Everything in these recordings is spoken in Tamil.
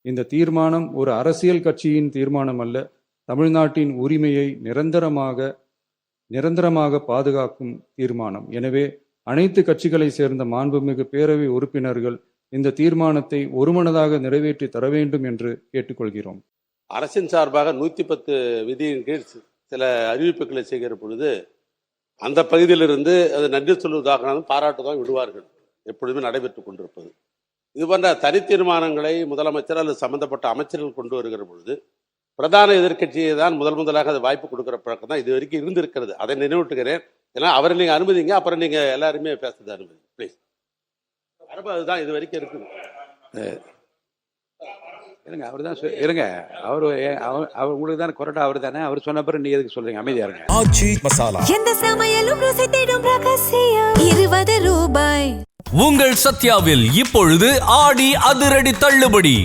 இந்த தீர்மானம் ஒரு அரசியல் கட்சியின் தீர்மானம் அல்ல, தமிழ்நாட்டின் உரிமையை நிரந்தரமாக பாதுகாக்கும் தீர்மானம். எனவே அனைத்து கட்சிகளை சேர்ந்த மாண்புமிகு பேரவை உறுப்பினர்கள் இந்த தீர்மானத்தை ஒருமனதாக நிறைவேற்றி தர வேண்டும் என்று கேட்டுக்கொள்கிறோம். அரசின் சார்பாக 110 விதியின் கீழ் சில அறிவிப்புகளை செய்கிற பொழுது அந்த பகுதியிலிருந்து அது நன்றி சொல்வதாக பாராட்டுதான் விடுவார்கள், எப்பொழுதுமே நடைபெற்றுக் கொண்டிருப்பது. இது போன்ற தனி தீர்மானங்களை முதலமைச்சர் அல்லது சம்பந்தப்பட்ட அமைச்சர்கள் கொண்டு வருகிற பொழுது பிரதான எதிர்கட்சியை தான் முதலாக அது வாய்ப்பு கொடுக்குற பழக்கம் தான் இது வரைக்கும் இருந்திருக்கிறது. அதை நினைவூட்டுகிறேன். ஏன்னா அவரை நீங்க அனுமதிங்க, அப்புறம் நீங்க எல்லாருமே பேசுறது அனுமதி பிளீஸ். அதுதான் இது வரைக்கும் இருக்குது. இருங்க, அவர் தான் இருங்க, அவர் உங்களுக்கு தானே கொரட்டா, அவர் தானே, அவர் சொன்ன பிறகு நீ எதுக்கு சொல்றீங்க? அமைதியா இருங்க. ஆச்சி மசாலா, எந்த சமையலும் ருசி தேடும் ரகசியம் 20 ரூபாய். உங்கள் சத்யாவில் இப்பொழுது ஆடி அதிரடி தள்ளுபடி.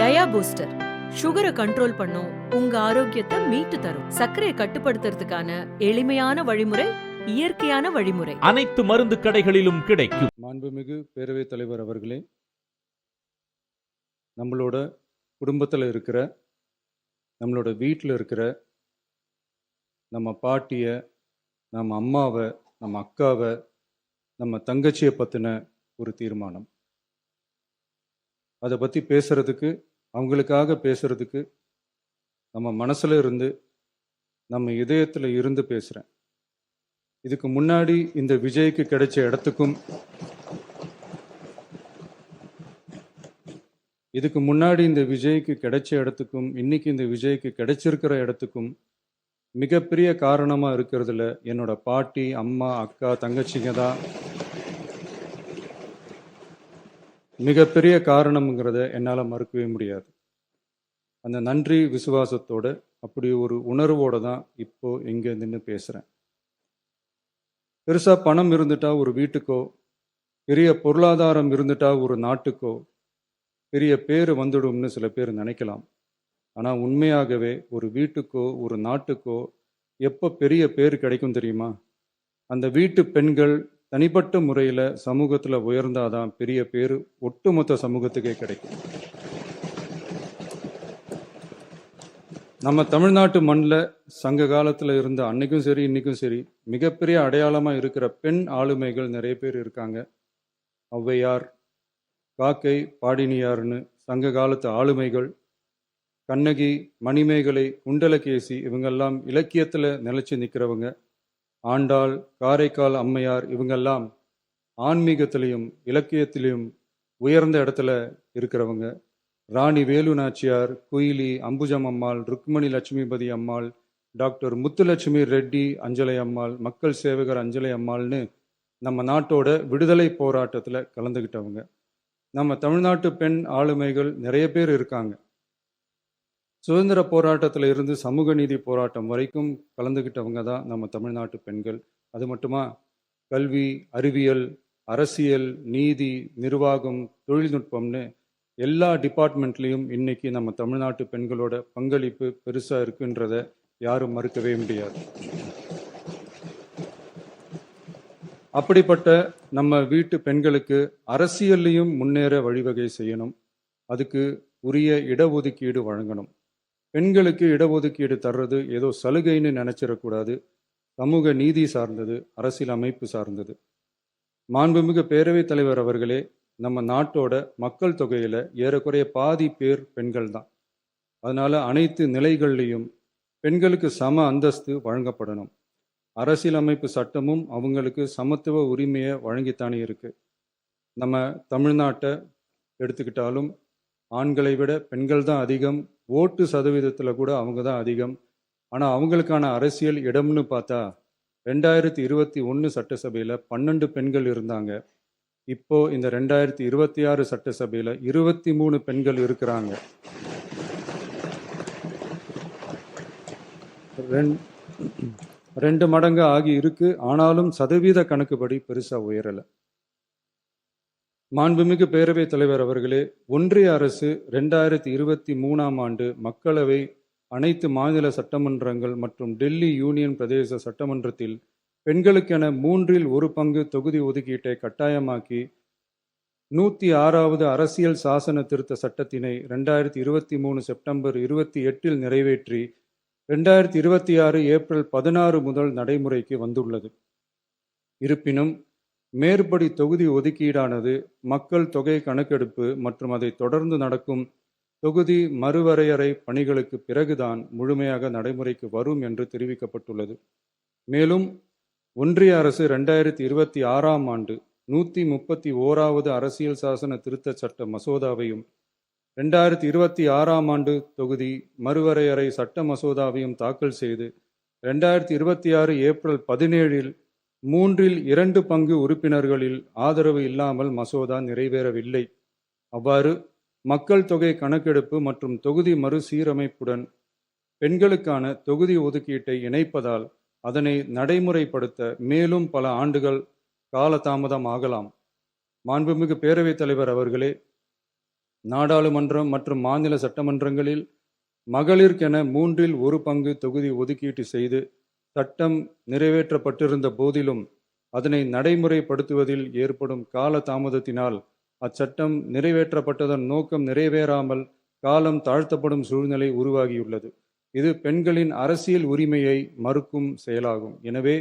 டயா பூஸ்டர் சுகரை கண்ட்ரோல் பண்ணும், உங்க ஆரோக்கியத்தை மீட்டு தரும். சர்க்கரையை கட்டுப்படுத்துறதுக்கான எளிமையான வழிமுறை, இயற்கையான வழிமுறை. அனைத்து மருந்து கடைகளிலும் கிடைக்கும். மாண்புமிகு பேரவைத் தலைவர் அவர்களே, நம்மளோட குடும்பத்தில் இருக்கிற, நம்மளோட வீட்டில் இருக்கிற நம்ம பாட்டியை, நம்ம அம்மாவை, நம்ம அக்காவை, நம்ம தங்கச்சியை பற்றின ஒரு தீர்மானம். அதை பற்றி பேசுறதுக்கு, அவங்களுக்காக பேசுறதுக்கு நம்ம மனசில் இருந்து, நம்ம இதயத்தில் இருந்து பேசுகிறேன். இதுக்கு முன்னாடி இந்த விஜய்க்கு கிடைச்ச இடத்துக்கும், இதுக்கு முன்னாடி இந்த விஜய்க்கு கிடைச்ச இடத்துக்கும், இன்னைக்கு இந்த விஜய்க்கு கிடைச்சிருக்கிற இடத்துக்கும் மிகப்பெரிய காரணமாக இருக்கிறதுல என்னோட பாட்டி, அம்மா, அக்கா, தங்கச்சிங்க தான் மிகப்பெரிய காரணம்ங்கிறத என்னால் மறுக்கவே முடியாது. அந்த நன்றி விசுவாசத்தோட, அப்படி ஒரு உணர்வோடு தான் இப்போ இங்கே நின்று பேசுகிறேன். பெருசாக பணம் இருந்துட்டா ஒரு வீட்டுக்கோ, பெரிய பொருளாதாரம் இருந்துட்டா ஒரு நாட்டுக்கோ பெரிய பேர் வந்துடும்னு சில பேர் நினைக்கலாம். ஆனால் உண்மையாகவே ஒரு வீட்டுக்கோ ஒரு நாட்டுக்கோ எப்போ பெரிய பேர் கிடைக்கும் தெரியுமா? அந்த வீட்டு பெண்கள் தனிப்பட்ட முறையில் சமூகத்தில் உயர்ந்தாதான் பெரிய பேர் ஒட்டுமொத்த சமூகத்துக்கே கிடைக்கும். நம்ம தமிழ்நாட்டு மண்ணில் சங்க காலத்தில் இருந்த அன்னைக்கும் சரி இன்னைக்கும் சரி மிகப்பெரிய அடையாளமாக இருக்கிற பெண் ஆளுமைகள் நிறைய பேர் இருக்காங்க. ஔவையார், காக்கை, பாடினியார்னு சங்க காலத்து ஆளுமைகள், கண்ணகி, மணிமேகலை, குண்டலகேசி, இவங்கெல்லாம் இலக்கியத்தில் நிலைச்சி நிற்கிறவங்க. ஆண்டாள், காரைக்கால் அம்மையார், இவங்கெல்லாம் ஆன்மீகத்திலையும் இலக்கியத்திலையும் உயர்ந்த இடத்துல இருக்கிறவங்க. ராணி வேலு நாச்சியார், குயிலி, அம்புஜம் அம்மாள், ருக்மணி லட்சுமிபதி அம்மாள், டாக்டர் முத்துலட்சுமி ரெட்டி அஞ்சலை அம்மாள், மக்கள் சேவகர் அஞ்சலை அம்மாள்னு நம்ம நாட்டோட விடுதலை போராட்டத்தில் கலந்துக்கிட்டவங்க. நம்ம தமிழ்நாட்டு பெண் ஆளுமைகள் நிறைய பேர் இருக்காங்க. சுதந்திர போராட்டத்தில் இருந்து சமூக நீதி போராட்டம் வரைக்கும் கலந்துக்கிட்டவங்க தான் நம்ம தமிழ்நாட்டு பெண்கள். அது மட்டுமா, கல்வி, அறிவியல், அரசியல், நீதி, நிர்வாகம், தொழில்நுட்பம்னு எல்லா டிபார்ட்மெண்ட்லேயும் இன்னைக்கு நம்ம தமிழ்நாட்டு பெண்களோட பங்களிப்பு பெருசாக இருக்குன்றத யாரும் மறுக்கவே முடியாது. அப்படிப்பட்ட நம்ம வீட்டு பெண்களுக்கு அரசியல்லையும் முன்னேற வழிவகை செய்யணும். அதுக்கு உரிய இடஒதுக்கீடு வழங்கணும். பெண்களுக்கு இடஒதுக்கீடு தர்றது ஏதோ சலுகைன்னு நினைச்சிடக்கூடாது. சமூக நீதி சார்ந்தது, அரசியல் அமைப்பு சார்ந்தது. மாண்புமிகு பேரவைத் தலைவர் அவர்களே, நம்ம நாட்டோட மக்கள் தொகையில் ஏறக்குறைய பாதி பேர் பெண்கள் தான். அதனால அனைத்து நிலைகள்லையும் பெண்களுக்கு சம அந்தஸ்து வழங்கப்படணும். அரசியலமைப்பு சட்டமும் அவங்களுக்கு சமத்துவ உரிமையை வழங்கித்தானே இருக்கு. நம்ம தமிழ்நாட்டை எடுத்துக்கிட்டாலும் ஆண்களை விட பெண்கள் தான் அதிகம். ஓட்டு சதவீதத்தில் கூட அவங்க தான் அதிகம். ஆனால் அவங்களுக்கான அரசியல் இடம்னு பார்த்தா 2021 சட்டசபையில் 12 பெண்கள் இருந்தாங்க. இப்போ இந்த 2026 சட்டசபையில் 23 பெண்கள் இருக்கிறாங்க. ரெண்டு மடங்கு ஆகி இருக்கு. ஆனாலும் சதவீத கணக்குப்படி பெருசா உயரலை. மாண்புமிகு பேரவைத் தலைவர் அவர்களே, ஒன்றிய அரசு 2023ஆம் ஆண்டு மக்களவை, அனைத்து மாநில சட்டமன்றங்கள் மற்றும் டெல்லி யூனியன் பிரதேச சட்டமன்றத்தில் பெண்களுக்கென 1/3 தொகுதி ஒதுக்கீட்டை கட்டாயமாக்கி 106வது அரசியல் சாசன திருத்த சட்டத்தினை 2023 செப்டம்பர் 28 நிறைவேற்றி 2026 ஏப்ரல் 16 முதல் நடைமுறைக்கு வந்துள்ளது. இருப்பினும் மேற்படி தொகுதி ஒதுக்கீடானது மக்கள் தொகை கணக்கெடுப்பு மற்றும் அதை தொடர்ந்து நடக்கும் தொகுதி மறுவரையறை பணிகளுக்கு பிறகுதான் முழுமையாக நடைமுறைக்கு வரும் என்று தெரிவிக்கப்பட்டுள்ளது. மேலும் ஒன்றிய அரசு 2026ஆம் ஆண்டு 131வது அரசியல் சாசன திருத்த சட்ட மசோதாவையும் 2026ஆம் ஆண்டு தொகுதி மறுவரையறை சட்ட மசோதாவையும் தாக்கல் செய்து 2026 ஏப்ரல் 17 2 பங்கு உறுப்பினர்களில் ஆதரவு இல்லாமல் மசோதா நிறைவேறவில்லை. அவ்வாறு மக்கள் தொகை கணக்கெடுப்பு மற்றும் தொகுதி மறுசீரமைப்புடன் பெண்களுக்கான தொகுதி ஒதுக்கீட்டை இணைப்பதால் அதனை நடைமுறைப்படுத்த மேலும் பல ஆண்டுகள் காலதாமதம் ஆகலாம். மாண்புமிகு பேரவைத் தலைவர் அவர்களே, நாடாளுமன்றம் மற்றும் மாநில சட்டமன்றங்களில் மகளிருக்கென 1/3 பங்கு தொகுதி ஒதுக்கீட்டு செய்து சட்டம் நிறைவேற்றப்பட்டிருந்த போதிலும் அதனை நடைமுறைப்படுத்துவதில் ஏற்படும் கால தாமதத்தினால் அச்சட்டம் நிறைவேற்றப்பட்டதன் நோக்கம் நிறைவேறாமல் காலம் தாழ்த்தப்படும் சூழ்நிலை உருவாகியுள்ளது. இது பெண்களின் அரசியல் உரிமையை மறுக்கும் செயலாகும். எனவே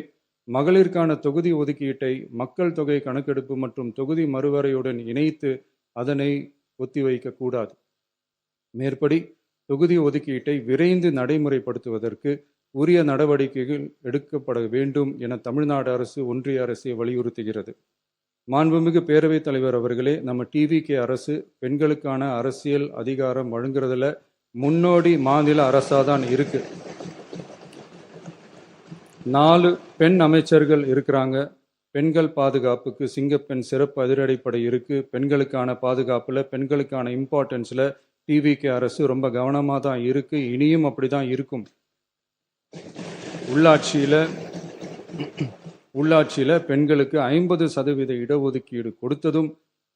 மகளிருக்கான தொகுதி ஒதுக்கீட்டை மக்கள் தொகை கணக்கெடுப்பு மற்றும் தொகுதி மறுவரையுடன் இணைத்து அதனை ஒத்திவைக்க கூடாது. மேற்படி தொகுதி ஒதுக்கீட்டை விரைந்து நடைமுறைப்படுத்துவதற்கு உரிய நடவடிக்கைகள் எடுக்கப்பட வேண்டும் என தமிழ்நாடு அரசு ஒன்றிய அரசை வலியுறுத்துகிறது. மாண்புமிகு பேரவைத் தலைவர் அவர்களே, நம்ம டிவிகே அரசு பெண்களுக்கான அரசியல் அதிகாரம் வழங்குறதுல முன்னோடி மாநில அரசாதான் இருக்கு. 4 பெண் அமைச்சர்கள் இருக்கிறாங்க. பெண்கள் பாதுகாப்புக்கு சிங்கப்பெண் சிறப்பு அதிரடிப்படை இருக்கு. பெண்களுக்கான பாதுகாப்புல, பெண்களுக்கான இம்பார்ட்டன்ஸ்ல டிவிகே அரசு ரொம்ப கவனமாக தான் இருக்கு. இனியும் அப்படிதான் இருக்கும். உள்ளாட்சியில பெண்களுக்கு 50% இடஒதுக்கீடு கொடுத்ததும்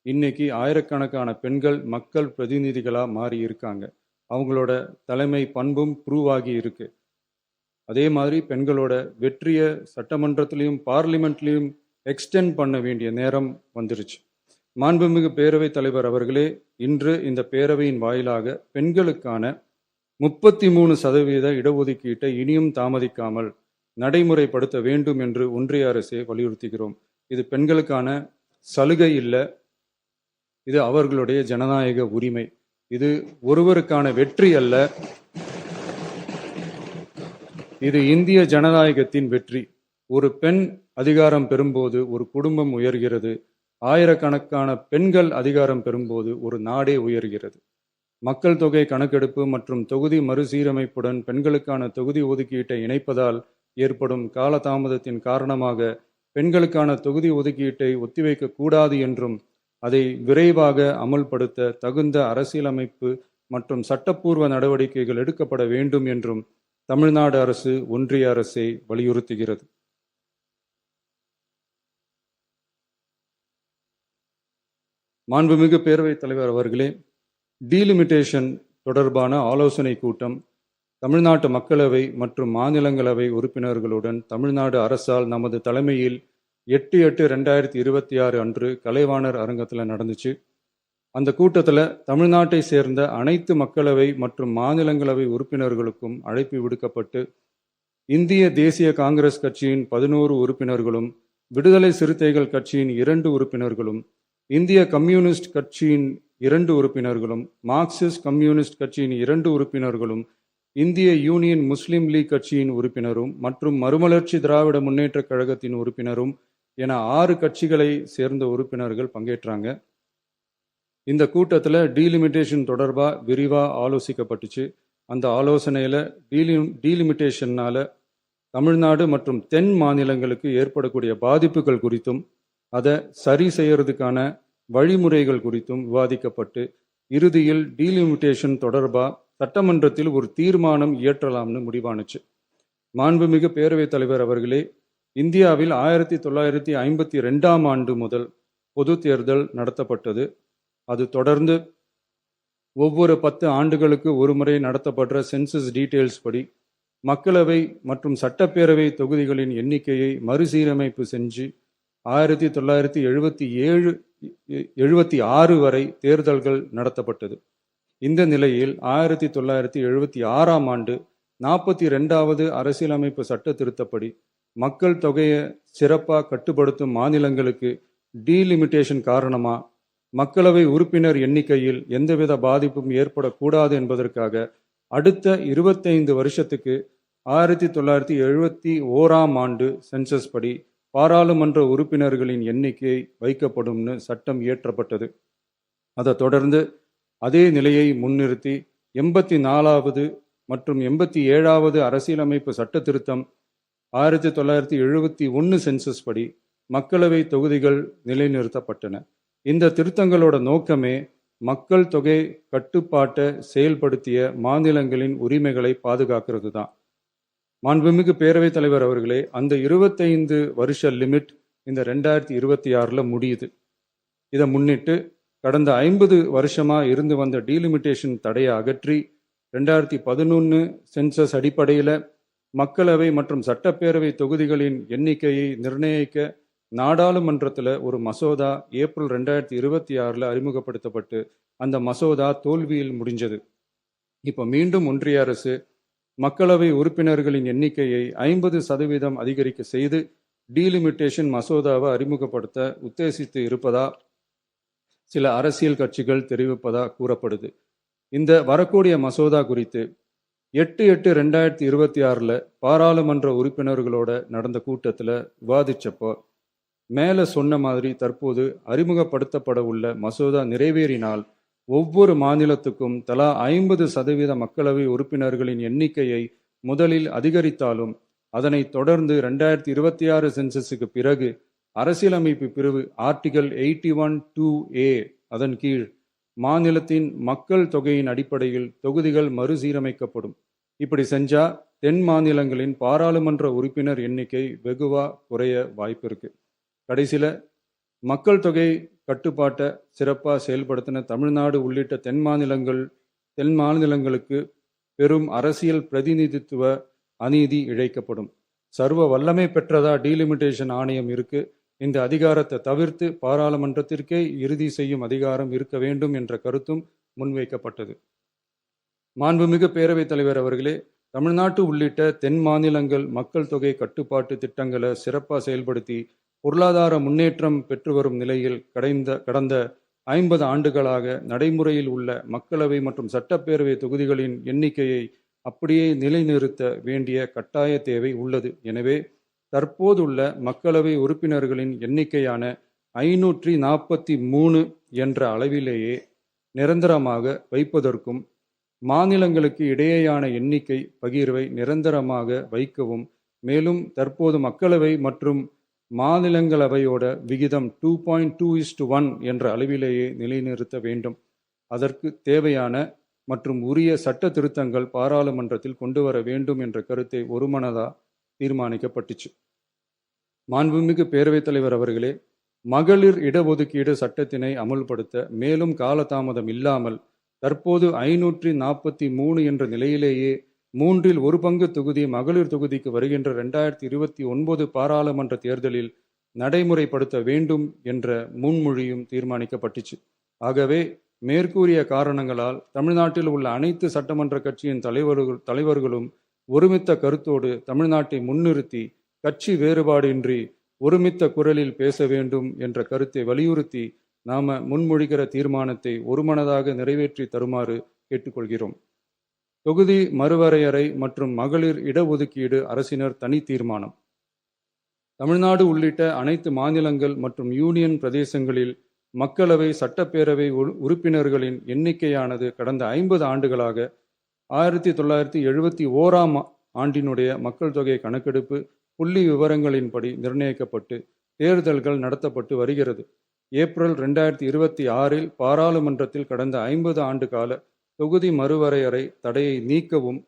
இன்னைக்கு ஆயிரக்கணக்கான பெண்கள் மக்கள் பிரதிநிதிகளா மாறி இருக்காங்க. அவங்களோட தலைமை பண்பும் ப்ரூவ் ஆகி இருக்கு. அதே மாதிரி பெண்களோட வெற்றியை சட்டமன்றத்திலையும் பார்லிமெண்ட்லையும் எக்ஸ்டெண்ட் பண்ண வேண்டிய நேரம் வந்துருச்சு. மாண்புமிகு பேரவைத் தலைவர் அவர்களே, இன்று இந்த பேரவையின் வாயிலாக பெண்களுக்கான 33% இடஒதுக்கீட்டை இனியும் தாமதிக்காமல் நடைமுறைப்படுத்த வேண்டும் என்று ஒன்றிய அரசை வலியுறுத்துகிறோம். இது பெண்களுக்கான சலுகை இல்லை, இது அவர்களுடைய ஜனநாயக உரிமை. இது ஒருவருக்கான வெற்றி அல்ல, இது இந்திய ஜனநாயகத்தின் வெற்றி. ஒரு பெண் அதிகாரம் பெறும்போது ஒரு குடும்பம் உயர்கிறது. ஆயிரக்கணக்கான பெண்கள் அதிகாரம் பெறும்போது ஒரு நாடே உயர்கிறது. மக்கள் தொகை கணக்கெடுப்பு மற்றும் தொகுதி மறுசீரமைப்புடன் பெண்களுக்கான தொகுதி ஒதுக்கீட்டை இணைப்பதால் ஏற்படும் காலதாமதத்தின் காரணமாக பெண்களுக்கான தொகுதி ஒதுக்கீட்டை ஒத்திவைக்க கூடாது என்றும் அதை விரைவாக அமல்படுத்த தகுந்த அரசியலமைப்பு மற்றும் சட்டப்பூர்வ நடவடிக்கைகள் எடுக்கப்பட வேண்டும் என்றும் தமிழ்நாடு அரசு ஒன்றிய அரசை வலியுறுத்துகிறது. மாண்புமிகு பேரவைத் தலைவர் அவர்களே, டீலிமிட்டேஷன் தொடர்பான ஆலோசனை கூட்டம் தமிழ்நாட்டு மக்களவை மற்றும் மாநிலங்களவை உறுப்பினர்களுடன் தமிழ்நாடு அரசால் நமது தலைமையில் 8/8/2026 அன்று கலைவாணர் அரங்கத்தில் நடந்துச்சு. அந்த கூட்டத்தில் தமிழ்நாட்டை சேர்ந்த அனைத்து மக்களவை மற்றும் மாநிலங்களவை உறுப்பினர்களுக்கும் அழைப்பு விடுக்கப்பட்டு இந்திய தேசிய காங்கிரஸ் கட்சியின் 11 உறுப்பினர்களும், விடுதலை சிறுத்தைகள் கட்சியின் 2 உறுப்பினர்களும், இந்திய கம்யூனிஸ்ட் கட்சியின் 2 உறுப்பினர்களும், மார்க்சிஸ்ட் கம்யூனிஸ்ட் கட்சியின் 2 உறுப்பினர்களும், இந்திய யூனியன் முஸ்லீம் லீக் கட்சியின் உறுப்பினரும் மற்றும் மறுமலர்ச்சி திராவிட முன்னேற்ற கழகத்தின் உறுப்பினரும் என 6 கட்சிகளை சேர்ந்த உறுப்பினர்கள் பங்கேற்றாங்க. இந்த கூட்டத்தில் டீலிமிட்டேஷன் தொடர்பாக விரிவாக ஆலோசிக்கப்பட்டுச்சு. அந்த ஆலோசனையில் டீலிமிட்டேஷன்னால தமிழ்நாடு மற்றும் தென் மாநிலங்களுக்கு ஏற்படக்கூடிய பாதிப்புகள் குறித்தும் அதை சரி செய்யறதுக்கான வழிமுறைகள் குறித்தும் விவாதிக்கப்பட்டு இறுதியில் டீலிமிட்டேஷன் தொடர்பாக சட்டமன்றத்தில் ஒரு தீர்மானம் இயற்றலாம்னு முடிவானுச்சு. மாண்புமிகு பேரவைத் தலைவர் அவர்களே, இந்தியாவில் 1952ஆம் ஆண்டு முதல் பொது தேர்தல் நடத்தப்பட்டது. அது தொடர்ந்து ஒவ்வொரு 10 ஆண்டுகளுக்கு ஒரு முறை நடத்தப்படுற சென்சஸ் டீட்டெயில்ஸ் படி மக்களவை மற்றும் சட்டப்பேரவை தொகுதிகளின் எண்ணிக்கையை மறுசீரமைப்பு செஞ்சு 1977 1976 வரை தேர்தல்கள் நடத்தப்பட்டது. இந்த நிலையில் 1976ஆம் ஆண்டு 42வது அரசியலமைப்பு சட்ட திருத்தப்படி மக்கள் தொகையை சிறப்பாக கட்டுப்படுத்தும் மாநிலங்களுக்கு டீலிமிட்டேஷன் காரணமா மக்களவை உறுப்பினர் எண்ணிக்கையில் எந்தவித பாதிப்பும் ஏற்படக்கூடாது என்பதற்காக அடுத்த 25 வருஷத்துக்கு 1971ஆம் ஆண்டு சென்சஸ் படி பாராளுமன்ற உறுப்பினர்களின் எண்ணிக்கை வைக்கப்படும்னு சட்டம் இயற்றப்பட்டது. அதை தொடர்ந்து அதே நிலையை முன்னிறுத்தி 84வது மற்றும் 87வது அரசியலமைப்பு சட்ட திருத்தம் 1971 சென்சஸ் படி மக்களவை தொகுதிகள் நிலைநிறுத்தப்பட்டன. இந்த திருத்தங்களோட நோக்கமே மக்கள் தொகை கட்டுப்பாட்டை செயல்படுத்திய மாநிலங்களின் உரிமைகளை பாதுகாக்கிறது தான். மாண்புமிகு பேரவைத் தலைவர் அவர்களே, அந்த 25 வருஷ லிமிட் இந்த 2026 முடியுது. இதை முன்னிட்டு கடந்த 50 வருஷமா இருந்து வந்த டீலிமிட்டேஷன் தடையை அகற்றி 2011 சென்சஸ் அடிப்படையில் மக்களவை மற்றும் சட்டப்பேரவை தொகுதிகளின் எண்ணிக்கையை நிர்ணயிக்க நாடாளுமன்றத்தில் ஒரு மசோதா ஏப்ரல் 2026 அறிமுகப்படுத்தப்பட்டு அந்த மசோதா தோல்வியில் முடிஞ்சது. இப்போ மீண்டும் ஒன்றிய அரசு மக்களவை உறுப்பினர்களின் எண்ணிக்கையை 50% அதிகரிக்க செய்து டீலிமிட்டேஷன் மசோதாவை அறிமுகப்படுத்த உத்தேசித்து இருப்பதா சில அரசியல் கட்சிகள் தெரிவிப்பதா கூறப்படுது. இந்த வரக்கூடிய மசோதா குறித்து 8/8/2026 பாராளுமன்ற உறுப்பினர்களோட நடந்த கூட்டத்தில் விவாதிச்சப்போ மேலே சொன்ன மாதிரி தற்போது அறிமுகப்படுத்தப்பட உள்ள மசோதா நிறைவேறினால் ஒவ்வொரு மாநிலத்துக்கும் தலா 50% மக்களவை உறுப்பினர்களின் எண்ணிக்கையை முதலில் அதிகரித்தாலும் அதனைத் தொடர்ந்து 2026 சென்சஸுக்கு பிறகு அரசியலமைப்பு பிரிவு ஆர்டிகல் 81(2)A அதன் கீழ் மாநிலத்தின் மக்கள் தொகையின் அடிப்படையில் தொகுதிகள் மறுசீரமைக்கப்படும். இப்படி செஞ்சா தென் மாநிலங்களின் பாராளுமன்ற உறுப்பினர் எண்ணிக்கை வெகுவா குறைய வாய்ப்பு இருக்கு. கடைசியில மக்கள் தொகை கட்டுப்பாட்டை சிறப்பாக செயல்படுத்தின தமிழ்நாடு உள்ளிட்ட தென் மாநிலங்களுக்கு பெரும் அரசியல் பிரதிநிதித்துவ அநீதி இழைக்கப்படும். சர்வ வல்லமை பெற்றதா டீலிமிட்டேஷன் ஆணையம் இருக்கு. இந்த அதிகாரத்தை தவிர்த்து பாராளுமன்றத்திற்கே இறுதி செய்யும் அதிகாரம் இருக்க வேண்டும் என்ற கருத்தும் முன்வைக்கப்பட்டது. மாண்புமிகு பேரவைத் தலைவர் அவர்களே, தமிழ்நாட்டு உள்ளிட்ட தென் மாநிலங்கள் மக்கள் தொகை கட்டுப்பாட்டு திட்டங்களை சிறப்பாக செயல்படுத்தி பொருளாதார முன்னேற்றம் பெற்று வரும் நிலையில் கடந்த 50 ஆண்டுகளாக நடைமுறையில் உள்ள மக்களவை மற்றும் சட்டப்பேரவை தொகுதிகளின் எண்ணிக்கையை அப்படியே நிலைநிறுத்த வேண்டிய கட்டாய தேவை உள்ளது. எனவே தற்போதுள்ள மக்களவை உறுப்பினர்களின் எண்ணிக்கையான 543 என்ற அளவிலேயே நிரந்தரமாக வைப்பதற்கும் மாநிலங்களுக்கு இடையேயான எண்ணிக்கை பகிர்வை நிரந்தரமாக வைக்கவும், மேலும் தற்போது மக்களவை மற்றும் மாநிலங்களவையோட விகிதம் 2.2:1 என்ற அளவிலேயே நிலைநிறுத்த வேண்டும். அதற்கு தேவையான மற்றும் உரிய சட்ட திருத்தங்கள் பாராளுமன்றத்தில் கொண்டு வர வேண்டும் என்ற கருத்தை ஒருமனதாக தீர்மானிக்கப்பட்டுச்சு. மாண்புமிகு பேரவைத் தலைவர் அவர்களே, மகளிர் இடஒதுக்கீடு சட்டத்தினை அமுல்படுத்த மேலும் காலதாமதம் இல்லாமல் தற்போது 543 என்ற நிலையிலேயே 1/3 தொகுதி மகளிர் தொகுதிக்கு வருகின்ற 2029 பாராளுமன்ற தேர்தலில் நடைமுறைப்படுத்த வேண்டும் என்ற முன்மொழியும் தீர்மானிக்கப்பட்டுச்சு. ஆகவே மேற்கூறிய காரணங்களால் தமிழ்நாட்டில் உள்ள அனைத்து சட்டமன்ற கட்சியின் தலைவர்களும் ஒருமித்த கருத்தோடு தமிழ்நாட்டை முன்னிறுத்தி கட்சி வேறுபாடின்றி ஒருமித்த குரலில் பேச வேண்டும் என்ற கருத்தை வலியுறுத்தி நாம முன்மொழிகிற தீர்மானத்தை ஒருமனதாக நிறைவேற்றி தருமாறு கேட்டுக்கொள்கிறோம். தொகுதி மறுவரையறை மற்றும் மகளிர் இடஒதுக்கீடு அரசினர் தனி தீர்மானம். தமிழ்நாடு உள்ளிட்ட அனைத்து மாநிலங்கள் மற்றும் யூனியன் பிரதேசங்களில் மக்களவை சட்டப்பேரவை உறுப்பினர்களின் எண்ணிக்கையானது கடந்த 50 ஆண்டுகளாக 1971ஆம் ஆண்டினுடைய மக்கள் தொகை கணக்கெடுப்பு புள்ளி விவரங்களின்படி நிர்ணயிக்கப்பட்டு தேர்தல்கள் நடத்தப்பட்டு வருகிறது. ஏப்ரல் 2026 பாராளுமன்றத்தில் கடந்த 50 ஆண்டு கால தொகுதி மறுவரையறை தடையை நீக்கவும்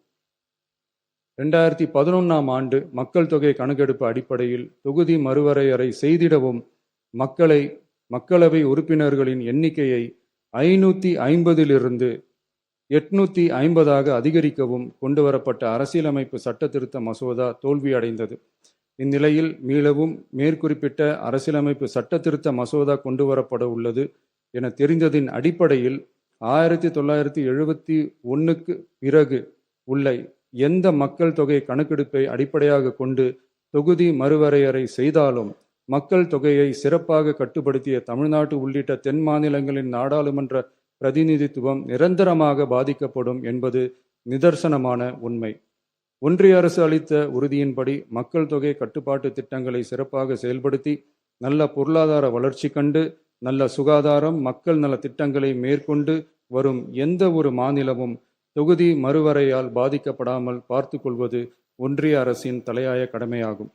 2011ஆம் ஆண்டு மக்கள் தொகை கணக்கெடுப்பு அடிப்படையில் தொகுதி மறுவரையறை செய்திடவும் மக்களவை உறுப்பினர்களின் எண்ணிக்கையை 550 850 அதிகரிக்கவும் கொண்டுவரப்பட்ட அரசியலமைப்பு சட்ட திருத்த மசோதா தோல்வியடைந்தது. இந்நிலையில் மீளவும் மேற்குறிப்பிட்ட அரசியலமைப்பு சட்ட திருத்த மசோதா கொண்டு வரப்பட உள்ளது என தெரிந்ததின் அடிப்படையில் 1971க்கு பிறகு உள்ள எந்த மக்கள் தொகை கணக்கெடுப்பை அடிப்படையாக கொண்டு தொகுதி மறுவரையறை செய்தாலும் மக்கள் தொகையை சிறப்பாக கட்டுப்படுத்திய தமிழ்நாடு உள்ளிட்ட தென் மாநிலங்களின் நாடாளுமன்ற பிரதிநிதித்துவம் நிரந்தரமாக பாதிக்கப்படும் என்பது நிதர்சனமான உண்மை. ஒன்றிய அரசு அளித்த உறுதியின்படி மக்கள் தொகை கட்டுப்பாட்டு திட்டங்களை சிறப்பாக செயல்படுத்தி நல்ல பொருளாதார வளர்ச்சி கண்டு நல்ல சுகாதாரம் மக்கள் நல திட்டங்களை மேற்கொண்டு வரும் எந்த ஒரு மாநிலமும் தொகுதி மறுவரையால் பாதிக்கப்படாமல் பார்த்து கொள்வது ஒன்றிய அரசின் தலையாய கடமையாகும்.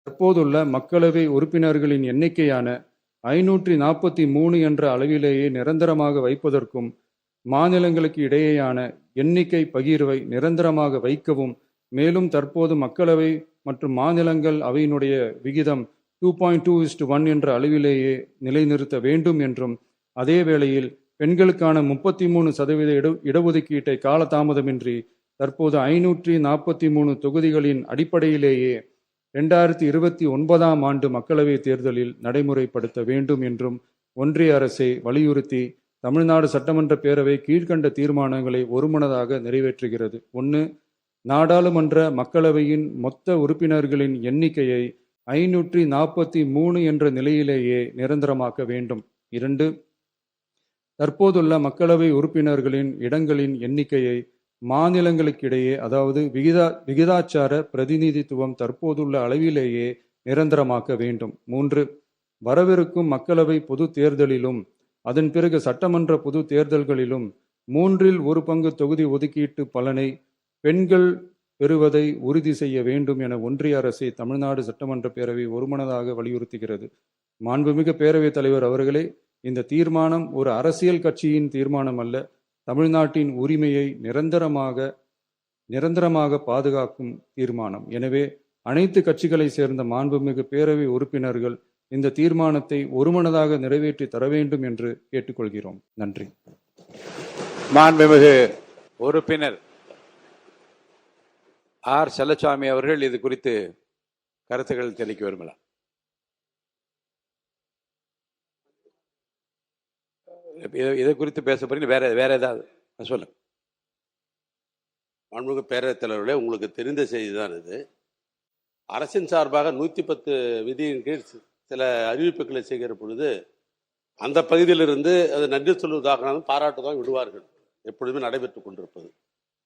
தற்போதுள்ள மக்களவை உறுப்பினர்களின் எண்ணிக்கையான 543 என்ற அளவிலேயே நிரந்தரமாக வைப்பதற்கும் மாநிலங்களுக்கு இடையேயான எண்ணிக்கை பகிர்வை நிரந்தரமாக வைக்கவும், மேலும் தற்போது மக்களவை மற்றும் மாநிலங்கள் அவையினுடைய விகிதம் 2.2:1 என்ற அளவிலேயே நிலைநிறுத்த வேண்டும் என்றும், அதே வேளையில் பெண்களுக்கான 33% இடஒதுக்கீட்டை காலதாமதமின்றி தற்போது 543 தொகுதிகளின் அடிப்படையிலேயே 2029ஆம் ஆண்டு மக்களவை தேர்தலில் நடைமுறைப்படுத்த வேண்டும் என்றும் ஒன்றிய அரசை வலியுறுத்தி தமிழ்நாடு சட்டமன்ற பேரவை கீழ்கண்ட தீர்மானங்களை ஒருமனதாக நிறைவேற்றுகிறது. 1. நாடாளுமன்ற மக்களவையின் மொத்த உறுப்பினர்களின் எண்ணிக்கையை 543 என்ற நிலையிலேயே நிரந்தரமாக்க வேண்டும். 2. தற்போதுள்ள மக்களவை உறுப்பினர்களின் இடங்களின் எண்ணிக்கையை மாநிலங்களுக்கிடையே, அதாவது விகிதாச்சார பிரதிநிதித்துவம் தற்போதுள்ள அளவிலேயே நிரந்தரமாக்க வேண்டும். 3. வரவிருக்கும் மக்களவை பொது தேர்தலிலும் அதன் பிறகு சட்டமன்ற பொது தேர்தல்களிலும் 1/3 தொகுதி ஒதுக்கீட்டு பலனை பெண்கள் பெறுவதை உறுதி செய்ய வேண்டும் என ஒன்றிய அரசை தமிழ்நாடு சட்டமன்ற பேரவை ஒருமனதாக வலியுறுத்துகிறது. மாண்புமிகு பேரவைத் தலைவர் அவர்களே, இந்த தீர்மானம் ஒரு அரசியல் கட்சியின் தீர்மானம் அல்ல, தமிழ்நாட்டின் உரிமையை நிரந்தரமாக பாதுகாக்கும் தீர்மானம். எனவே அனைத்து கட்சிகளை சேர்ந்த மாண்புமிகு பேரவை உறுப்பினர்கள் இந்த தீர்மானத்தை ஒருமனதாக நிறைவேற்றி தர வேண்டும் என்று கேட்டுக்கொள்கிறோம். நன்றி. மாண்புமிகு உறுப்பினர் ஆர் செல்லசாமி அவர்கள் இது குறித்து கருத்துக்கள் தெரிவிக்க விரும்பலாம். இதை குறித்து பேச போறீங்க, வேற ஏதாவது சொல்லுங்க. மாண்புமிகு பேரவைத் தலைவர்களே, உங்களுக்கு தெரிந்த செய்தி தான் இது. அரசின் சார்பாக 110 விதியின் கீழ் சில அறிவிப்புகளை செய்கிற பொழுது அந்த பகுதியிலிருந்து அது நன்றி சொல்வதாக பாராட்டு தான் விடுவார்கள், எப்பொழுதுமே நடைபெற்று கொண்டிருப்பது.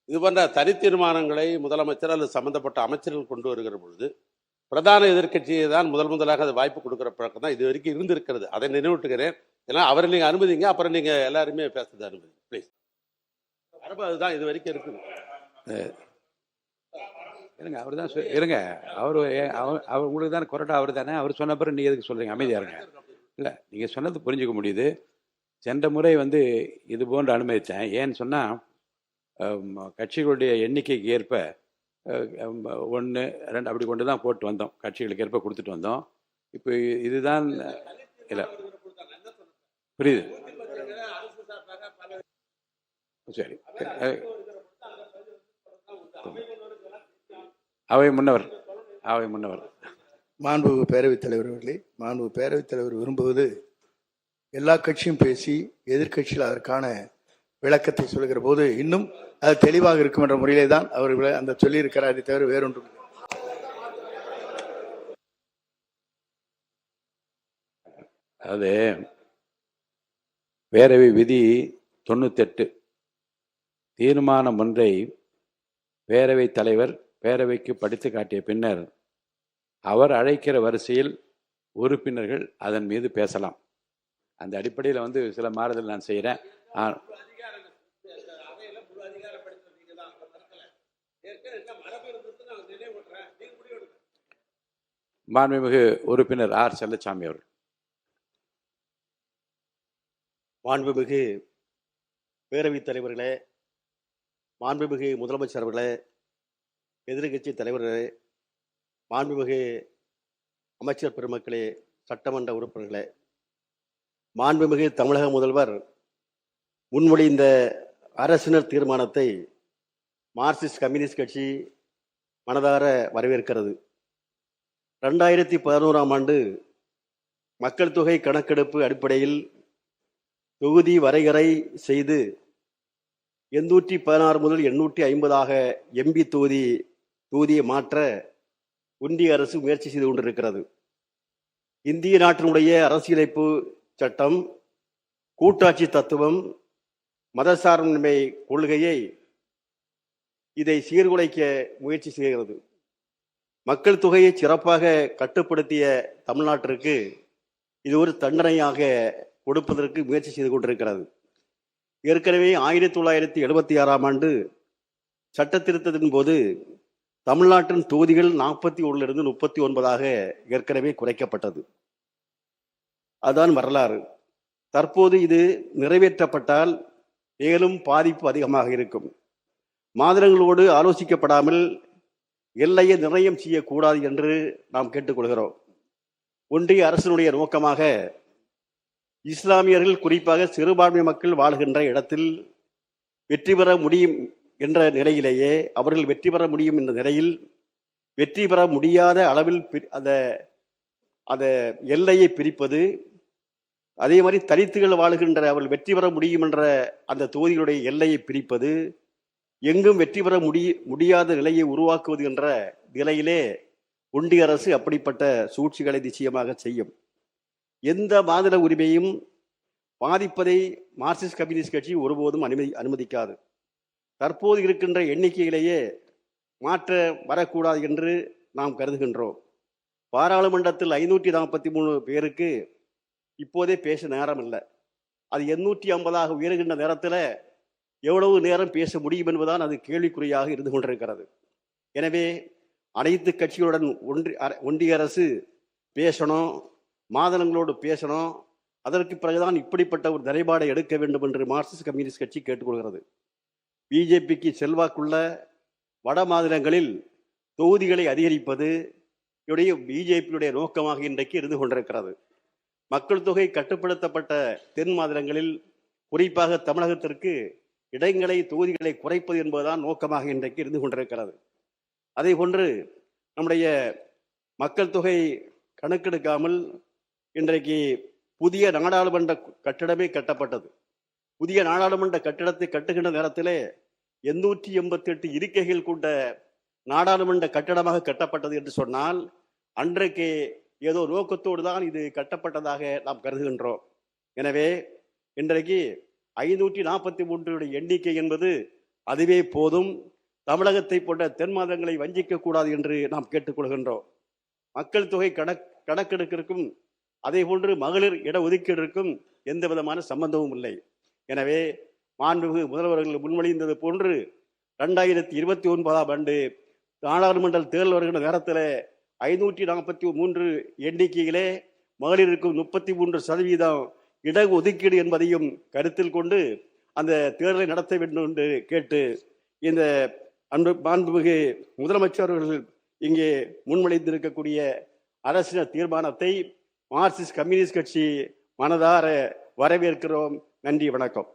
இது போன்ற தனி தீர்மானங்களை முதலமைச்சர் அல்லது சம்பந்தப்பட்ட அமைச்சர்கள் கொண்டு வருகிற பொழுது பிரதான எதிர்க்கட்சியை தான் முதலாக அது வாய்ப்பு கொடுக்குற பழக்கம் தான் இது வரைக்கும் இருந்திருக்கிறது. அதை நினைவூட்டுகிறேன். ஏன்னா அவரை நீங்கள் அனுமதிங்க, அப்புறம் நீங்கள் எல்லாருமே பேசுறது அனுமதி ப்ளீஸ். அதுதான் இது வரைக்கும் இருக்குது. இருங்க, அவர் தான் இருங்க, அவர் உங்களுக்கு தானே கொரட்டா அவர் தானே, அவர் சொன்ன பிறகு நீங்கள் எதுக்கு சொல்கிறீங்க? அமைதியாக இருங்க. இல்லை, நீங்கள் சொன்னது புரிஞ்சுக்க முடியுது. சென்ற முறை இது போன்று அனுமதித்தேன். ஏன்னு சொன்னால் கட்சிகளுடைய எண்ணிக்கைக்கு ஏற்ப 1, 2 அப்படி கொண்டு தான் போட்டு வந்தோம், கட்சிகளுக்கு ஏற்ப கொடுத்துட்டு வந்தோம். இப்போ இதுதான் இல்லை, புரியுது, சரி. அவை முன்னவர் மாண்புமிகு பேரவைத் தலைவர் அவர்களே, மாண்புமிகு பேரவைத் தலைவர் விரும்புவது எல்லா கட்சியும் பேசி எதிர்கட்சியில் அதற்கான விளக்கத்தை சொல்லுகிற போது இன்னும் அது தெளிவாக இருக்கும் என்ற முறையிலே தான் அவர் அந்த சொல்லியிருக்கிறார். அதை தவிர வேறொன்றும். அது பேரவை விதி 98 தீர்மானம் ஒன்றை பேரவைத் தலைவர் பேரவைக்கு படித்து காட்டிய பின்னர் அவர் அழைக்கிற வரிசையில் உறுப்பினர்கள் அதன் மீது பேசலாம். அந்த அடிப்படையில் சில மாறுதல் நான் செய்கிறேன். மாண்புமிகு உறுப்பினர் ஆர் செல்லசாமி அவர்கள். மாண்புமிகு பேரவைத் தலைவர்களே, மாண்புமிகு முதலமைச்சர் அவர்களே, எதிர்கட்சி தலைவர்களே, மாண்புமிகு அமைச்சர் பெருமக்களே, சட்டமன்ற உறுப்பினர்களே, மாண்புமிகு தமிழக முதல்வர் முன்மொழிந்த அரசினர் தீர்மானத்தை மார்க்சிஸ்ட் கம்யூனிஸ்ட் கட்சி மனதார வரவேற்கிறது. 2011ஆம் ஆண்டு மக்கள் தொகை கணக்கெடுப்பு அடிப்படையில் தொகுதி வரையறை செய்து 816 முதல் 850 எம்பி தொகுதியை மாற்ற ஒன்றிய அரசு முயற்சி செய்து கொண்டிருக்கிறது. இந்திய நாட்டினுடைய அரசியலமைப்பு சட்டம், கூட்டாட்சி தத்துவம், மதசார்பின்மை கொள்கையை இதை சீர்குலைக்க முயற்சி செய்கிறது. மக்கள் தொகையை சிறப்பாக கட்டுப்படுத்திய தமிழ்நாட்டிற்கு இது ஒரு தண்டனையாக கொடுப்பதற்கு முயற்சி செய்து கொண்டிருக்கிறது. ஏற்கனவே 1976ஆம் ஆண்டு சட்ட திருத்தத்தின் போது தமிழ்நாட்டின் தொகுதிகள் 41 39 ஏற்கனவே குறைக்கப்பட்டது. அதுதான் வரலாறு. தற்போது இது நிறைவேற்றப்பட்டால் மேலும் பாதிப்பு அதிகமாக இருக்கும். மாநிலங்களோடு ஆலோசிக்கப்படாமல் எல்லையை நிர்ணயம் செய்யக்கூடாது என்று நாம் கேட்டுக்கொள்கிறோம். ஒன்றிய அரசினுடைய நோக்கமாக இஸ்லாமியர்கள், குறிப்பாக சிறுபான்மை மக்கள் வாழ்கின்ற இடத்தில் வெற்றி பெற முடியும் என்ற நிலையிலேயே அவர்கள் வெற்றி பெற முடியும் என்ற நிலையில் வெற்றி பெற முடியாத அளவில் அந்த எல்லையை பிரிப்பது, அதே மாதிரி தலித்துகள் வாழுகின்ற அவர்கள் வெற்றி பெற முடியும் என்ற அந்த தொகுதிகளுடைய எல்லையை பிரிப்பது, எங்கும் வெற்றி பெற முடியாத நிலையை உருவாக்குவது என்ற நிலையிலே ஒன்றிய அரசு அப்படிப்பட்ட சூழ்ச்சிகளை நிச்சயமாக செய்யும். எந்த மாநில உரிமையும் பாதிப்பதை மார்க்சிஸ்ட் கம்யூனிஸ்ட் கட்சி ஒருபோதும் அனுமதிக்காது. தற்போது இருக்கின்ற எண்ணிக்கையிலேயே மாற்ற வரக்கூடாது என்று நாம் கருதுகின்றோம். பாராளுமன்றத்தில் 543 பேருக்கு இப்போதே பேச நேரம் இல்லை. அது 850 உயர்கின்ற நேரத்தில் எவ்வளவு நேரம் பேச முடியும் என்பதுதான் அது கேள்விக்குறியாக இருந்து கொண்டிருக்கிறது. எனவே அனைத்து கட்சிகளுடன் ஒன்றிய அரசு பேசணும், மாநிலங்களோடு பேசணும். அதற்கு பிறகுதான் இப்படிப்பட்ட ஒரு நிலைப்பாடை எடுக்க வேண்டும் என்று மார்க்சிஸ்ட் கம்யூனிஸ்ட் கட்சி கேட்டுக்கொள்கிறது. பிஜேபிக்கு செல்வாக்குள்ள வட மாநிலங்களில் தொகுதிகளை அதிகரிப்பது பிஜேபியுடைய நோக்கமாக இன்றைக்கு இருந்து கொண்டிருக்கிறது. மக்கள் தொகை கட்டுப்படுத்தப்பட்ட தென் மாநிலங்களில், குறிப்பாக தமிழகத்திற்கு தொகுதிகளை குறைப்பது என்பதுதான் நோக்கமாக இன்றைக்கு இருந்து கொண்டிருக்கிறது. அதே போன்று நம்முடைய மக்கள் தொகை கணக்கெடுக்காமல் இன்றைக்கு புதிய நாடாளுமன்ற கட்டிடமே கட்டப்பட்டது. புதிய நாடாளுமன்ற கட்டிடத்தை கட்டுகின்ற நேரத்திலே 888 இருக்கைகள் கொண்ட நாடாளுமன்ற கட்டடமாக கட்டப்பட்டது என்று சொன்னால், அன்றைக்கு ஏதோ நோக்கத்தோடு தான் இது கட்டப்பட்டதாக நாம் கருதுகின்றோம். எனவே இன்றைக்கு 543 எண்ணிக்கை என்பது அதுவே போதும். தமிழகத்தை போன்ற தென் மாநிலங்களை வஞ்சிக்கக்கூடாது என்று நாம் கேட்டுக்கொள்கின்றோம். மக்கள் தொகை கணக்கெடுப்பிற்கும் அதே போன்று மகளிர் இடஒதுக்கீட்டிற்கும் எந்த விதமான சம்பந்தமும் இல்லை. எனவே மாண்புமிகு முதல்வர்கள் முன்மொழிந்தது போன்று 2029ஆம் ஆண்டு நாடாளுமன்ற தேர்தல் வருகின்ற நேரத்தில் 543 எண்ணிக்கையிலே மகளிருக்கும் 33% இட ஒதுக்கீடு என்பதையும் கருத்தில் கொண்டு அந்த தேர்தலை நடத்த வேண்டும் என்று கேட்டு, இந்த மாண்புமிகு முதலமைச்சர் அவர்கள் இங்கே முன்மொழிந்திருக்கக்கூடிய அரசின் தீர்மானத்தை மார்க்சிஸ்ட் கம்யூனிஸ்ட் கட்சி மனதார வரவேற்கிறோம். நன்றி, வணக்கம்.